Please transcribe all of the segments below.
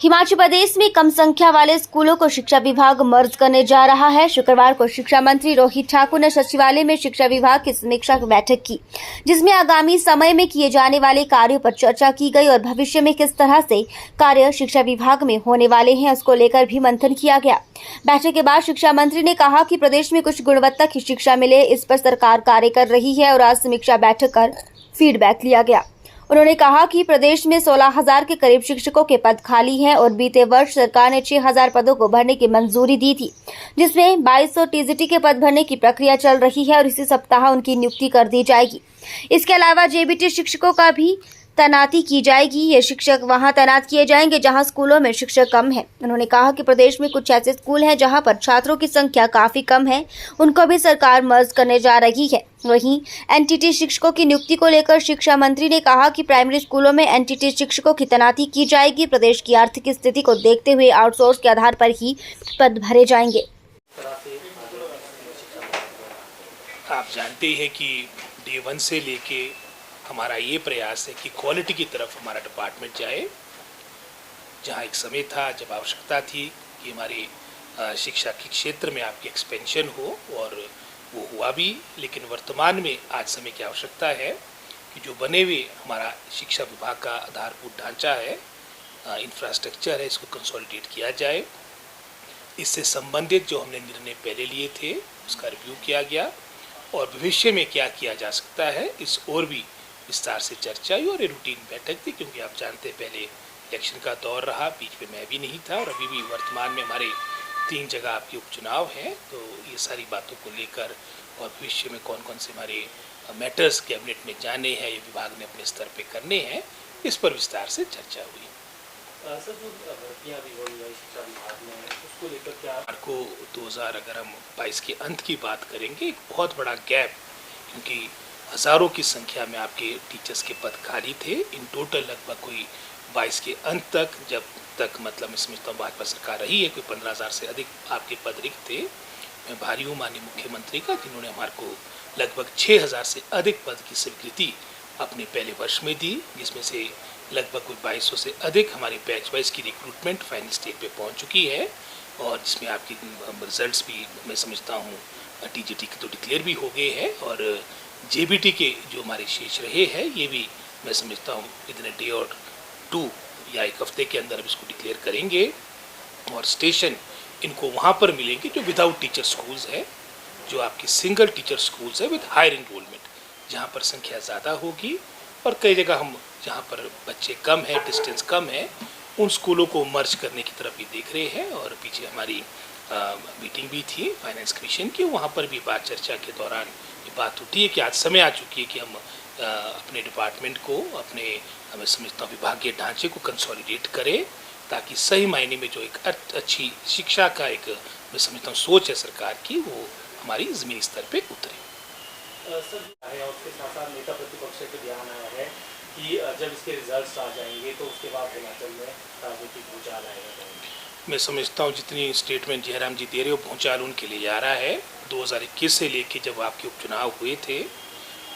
हिमाचल प्रदेश में कम संख्या वाले स्कूलों को शिक्षा विभाग मर्ज करने जा रहा है। शुक्रवार को शिक्षा मंत्री रोहित ठाकुर ने सचिवालय में शिक्षा विभाग की समीक्षा बैठक की, जिसमें आगामी समय में किए जाने वाले कार्यों पर चर्चा की गई और भविष्य में किस तरह से कार्य शिक्षा विभाग में होने वाले हैं उसको लेकर भी मंथन किया गया। बैठक के बाद शिक्षा मंत्री ने कहा कि प्रदेश में कुछ गुणवत्ता की शिक्षा मिले, इस पर सरकार कार्य कर रही है और आज समीक्षा बैठक कर फीडबैक लिया गया। उन्होंने कहा कि प्रदेश में 16,000 के करीब शिक्षकों के पद खाली हैं और बीते वर्ष सरकार ने 6,000 पदों को भरने की मंजूरी दी थी, जिसमें 2200 टीजीटी के पद भरने की प्रक्रिया चल रही है और इसी सप्ताह उनकी नियुक्ति कर दी जाएगी। इसके अलावा जेबीटी शिक्षकों का भी तैनाती की जाएगी। ये शिक्षक वहां तैनात किए जाएंगे जहां स्कूलों में शिक्षक कम हैं। उन्होंने कहा कि प्रदेश में कुछ ऐसे स्कूल हैं जहां पर छात्रों की संख्या काफी कम है, उनको भी सरकार मर्ज करने जा रही है। वहीं एनटीटी शिक्षकों की नियुक्ति को लेकर शिक्षा मंत्री ने कहा कि प्राइमरी स्कूलों में एनटीटी शिक्षकों की तैनाती की जाएगी। प्रदेश की आर्थिक स्थिति को देखते हुए आउटसोर्स के आधार पर ही पद भरे जाएंगे। आप जानते हैं कि डे 1 से लेके हमारा ये प्रयास है कि क्वालिटी की तरफ हमारा डिपार्टमेंट जाए। जहाँ एक समय था जब आवश्यकता थी कि हमारे शिक्षा के क्षेत्र में आपकी एक्सपेंशन हो, और वो हुआ भी, लेकिन वर्तमान में आज समय की आवश्यकता है कि जो बने हुए हमारा शिक्षा विभाग का आधारभूत ढांचा है, इंफ्रास्ट्रक्चर है, इसको कंसोलिडेट किया जाए। इससे संबंधित जो हमने निर्णय पहले लिए थे उसका रिव्यू किया गया और भविष्य में क्या किया जा सकता है इस और भी विस्तार से चर्चा हुई। और ये रूटीन बैठक थी, क्योंकि आप जानते हैं पहले इलेक्शन का दौर रहा, बीच में मैं भी नहीं था, और अभी भी वर्तमान में हमारे 3 जगह आपके उपचुनाव हैं। तो ये सारी बातों को लेकर और भविष्य में कौन कौन से हमारे मैटर्स कैबिनेट में जाने हैं, ये विभाग ने अपने स्तर पे करने हैं, इस पर विस्तार से चर्चा हुई। सर, जो भर्तियां भी हो रही है शिक्षा विभाग में, उसको लेकर क्या को 2022 के अंत की बात करेंगे, एक बहुत बड़ा गैप, क्योंकि हज़ारों की संख्या में आपके टीचर्स के पद खाली थे। इन टोटल लगभग कोई 22 के अंत तक, जब तक मतलब मैं समझता हूँ भाजपा सरकार रही है, कोई 15,000 से अधिक आपके पद रिक्त थे। मैं भारी हूँ माननीय मुख्यमंत्री का, जिन्होंने हमारे को लगभग 6,000 से अधिक पद की स्वीकृति अपने पहले वर्ष में दी, जिसमें से लगभग कोई 2200 से अधिक हमारी बैच वाइज की रिक्रूटमेंट फाइनल स्टेज पे पहुंच चुकी है, और जिसमें आपकी रिजल्ट्स भी मैं समझता हूँ टीजीटी के तो डिक्लेयर भी हो गए हैं, और जेबीटी के जो हमारे शेष रहे हैं ये भी मैं समझता हूँ इतने डे और 2 या 1 हफ्ते के अंदर इसको डिक्लेयर करेंगे। और स्टेशन इनको वहाँ पर मिलेंगे जो विदाउट टीचर स्कूल्स है, जो आपकी सिंगल टीचर स्कूल्स है विद हायर इनरोलमेंट, जहाँ पर संख्या ज़्यादा होगी। और कई जगह हम जहाँ पर बच्चे कम है, डिस्टेंस कम है, उन स्कूलों को मर्ज करने की तरफ भी देख रहे हैं। और पीछे हमारी मीटिंग भी थी फाइनेंस कमीशन की, वहाँ पर भी बात चर्चा के दौरान ये बात उठी है कि आज समय आ चुकी है कि हम अपने डिपार्टमेंट को, अपने हमें समझता हूँ विभागीय ढांचे को कंसोलिडेट करें, ताकि सही मायने में जो एक अच्छी शिक्षा का एक मैं समझता हूँ सोच है सरकार की, वो हमारी ज़मीनी स्तर पे उतरे। सर, उसके साथ साथ नेता प्रतिपक्ष के ध्यान आया है कि जब इसके रिजल्ट्स आ जाएंगे तो उसके बाद हिमाचल में राजनीतिक भूचाल आएगा। मैं समझता हूँ जितनी स्टेटमेंट जयराम जी दे रहे हो भूचाल उनके लिए जा रहा है। 2021 से लेके जब आपके उपचुनाव हुए थे,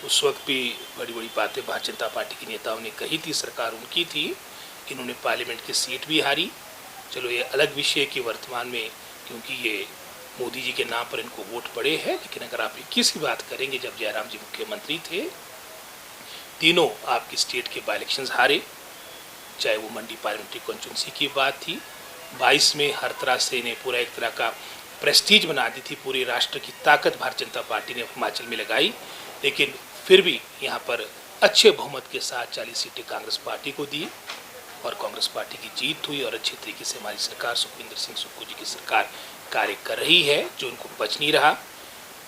उस वक्त भी बड़ी बड़ी बातें भारतीय जनता पार्टी के नेताओं ने कही थी, सरकार उनकी थी, इन्होंने पार्लियामेंट की सीट भी हारी। चलो ये अलग विषय कि वर्तमान में क्योंकि ये मोदी जी के नाम पर इनको वोट पड़े हैं, लेकिन अगर आप 21 की बात करेंगे जब जयराम जी मुख्यमंत्री थे, तीनों आपकी स्टेट के बाई इलेक्शंस हारे, चाहे वो मंडी पार्लियामेंट्री कॉन्स्टिट्यूंसी की बात थी। 22 में हर तरह से इन्हें पूरा एक तरह का प्रेस्टीज बना दी थी, पूरे राष्ट्र की ताकत भारतीय जनता पार्टी ने हिमाचल में लगाई, लेकिन फिर भी यहाँ पर अच्छे बहुमत के साथ 40 सीटें कांग्रेस पार्टी को दी और कांग्रेस पार्टी की जीत हुई। और अच्छे तरीके से हमारी सरकार, सुखविंदर सिंह सुक्खू जी की सरकार कार्य कर रही है, जो उनको बच नहीं रहा।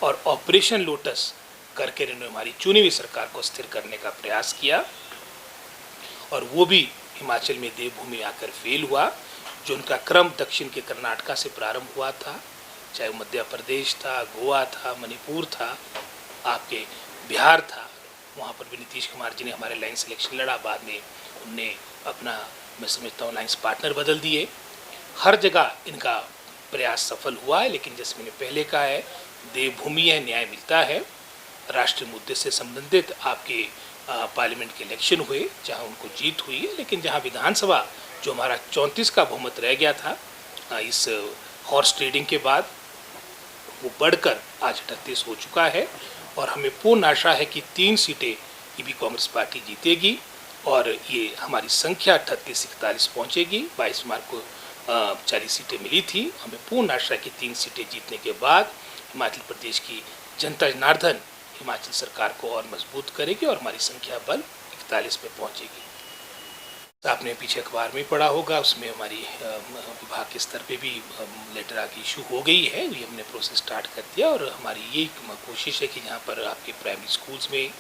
और ऑपरेशन लोटस करके इन्होंने हमारी चुनी हुई सरकार को स्थिर करने का प्रयास किया, और वो भी हिमाचल में देवभूमि आकर फेल हुआ। जो उनका क्रम दक्षिण के कर्नाटका से प्रारंभ हुआ था, चाहे मध्य प्रदेश था, गोवा था, मणिपुर था, आपके बिहार था, वहाँ पर भी नीतीश कुमार जी ने हमारे लाइन सिलेक्शन लड़ा। बाद में उनने अपना मैं समझता हूँ लाइन्स पार्टनर बदल दिए। हर जगह इनका प्रयास सफल हुआ है, लेकिन जैसे मैंने पहले कहा है, देवभूमि है, न्याय मिलता है। राष्ट्रीय मुद्दे से संबंधित आपके पार्लियामेंट के इलेक्शन हुए, जहां उनको जीत हुई है, लेकिन जहां विधानसभा जो हमारा 34 का बहुमत रह गया था इस हॉर्स ट्रेडिंग के बाद, वो बढ़कर आज 38 हो चुका है और हमें पूर्ण आशा है कि 3 सीटें ये भी कांग्रेस पार्टी जीतेगी और ये हमारी संख्या 38 से 41 पहुँचेगी। 22 मार्च को 40 सीटें मिली थी। हमें पूर्ण आशा है कि 3 सीटें जीतने के बाद हिमाचल प्रदेश की जनता जनार्दन हिमाचल सरकार को और मजबूत करेगी और हमारी संख्या बल 41 पे पहुँचेगी। आपने पीछे अखबार में पढ़ा होगा, उसमें हमारी विभाग के स्तर पे भी लेटर आके इशू हो गई है। ये हमने प्रोसेस स्टार्ट कर दिया और हमारी ये कोशिश है कि जहाँ पर आपके प्राइमरी स्कूल्स में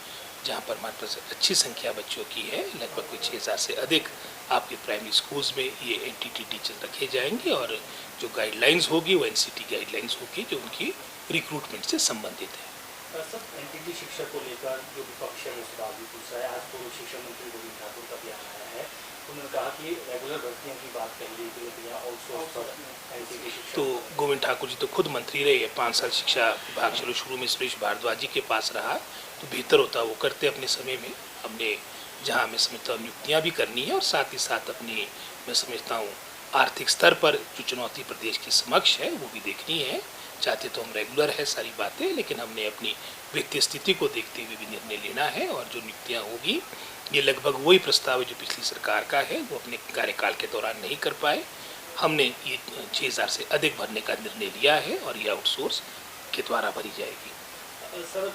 जहाँ पर हमारे पास अच्छी संख्या बच्चों की है, लगभग कोई 6000 से अधिक आपके प्राइमरी स्कूल्स में ये एनटीटी टीचर रखे जाएंगे और जो गाइडलाइंस होगी वो एनसीटी गाइडलाइंस होगी जो उनकी रिक्रूटमेंट से संबंधित है। सर, एनटीटी शिक्षा को लेकर जो विपक्ष है वो सवाल भी पूछ रहा है। आज पूर्व शिक्षा मंत्री गोविंद ठाकुर का बयान आया है, उन्होंने कहा कि रेगुलर भर्तियों की बात कही गई थी लेकिन यहाँ आउटसोर्स पर एनटीटी शिक्षा। तो गोविंद ठाकुर जी तो खुद मंत्री रहे हैं, 5 साल शिक्षा विभाग चलो शुरू में सुरेश भारद्वाज जी के पास रहा, तो बेहतर होता वो करते अपने समय में। हमने जहाँ मैं समझता हूँ नियुक्तियाँ भी करनी है और साथ ही साथ अपनी मैं समझता हूँ आर्थिक स्तर पर जो चुनौती प्रदेश के समक्ष है वो भी देखनी है। चाहते तो हम रेगुलर है सारी बातें, लेकिन हमने अपनी व्यक्ति स्थिति को देखते हुए भी निर्णय लेना है और जो नियुक्तियाँ होगी ये लगभग वही प्रस्ताव है जो पिछली सरकार का है, वो अपने कार्यकाल के दौरान नहीं कर पाए। हमने ये 6000 से अधिक भरने का निर्णय लिया है और ये आउटसोर्स के द्वारा भरी जाएगी। सर,